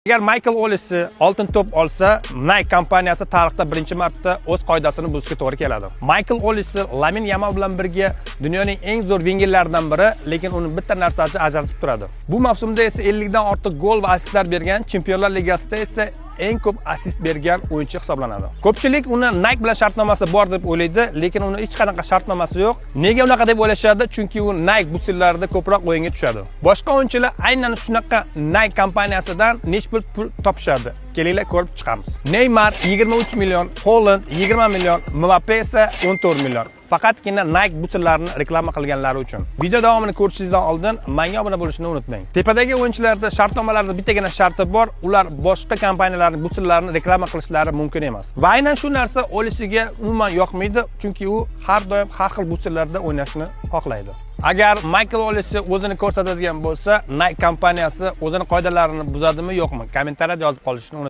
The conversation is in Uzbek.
Agar Michael Olise oltin to'p olsa, Nike kompaniyasi tarixda birinchi marta o'z qoidasini buzishga to'g'ri keladi. Michael Olise Lamine Yamal bilan birga dunyoning eng zo'r vingillaridan biri, lekin uni bitta narsasi ajratib turadi. Bu mavsumda esa 50 dan ortiq gol va assistlar bergan, Chempionlar Ligasida esa eng ko'p assist bergan o'yinchi hisoblanadi. Ko'pchilik uni Nike bilan shartnomasi bor deb o'ylaydi, lekin uni hech qanaqa shartnomasi yo'q. Nega unaqa deb o'ylashadi? Chunki u Nike butsillarida ko'proq o'yinga tushadi. Boshqa o'yinchilar aynan shunaqa Nike kompaniyasidan nechta pul topishadi. Kelinglar ko'rib chiqamiz. Neymar 23 million, Haaland 20 million, Mbappe esa 14 million. Faqatgina Nike butillarini reklama qilganlari uchun. Video davomini ko'rishingizdan oldin menga obuna bo'lishni unutmang. Tepadagi o'yinchilarda shartnomalarda bittagina sharti bor, ular boshqa kompaniyalarning butillarini reklama qilishlari mumkin emas. Va aynan shu narsa Olisiga umuman yoqmaydi, chunki u har doim har xil butillarda o'ynashni xohlaydi. Agar Michael Olise o'zini ko'rsatadigan bo'lsa, Nike kompaniyasi o'zining qoidalarini buzadimi yo'qmi? Kommentariyada yozib qolishni unutmang.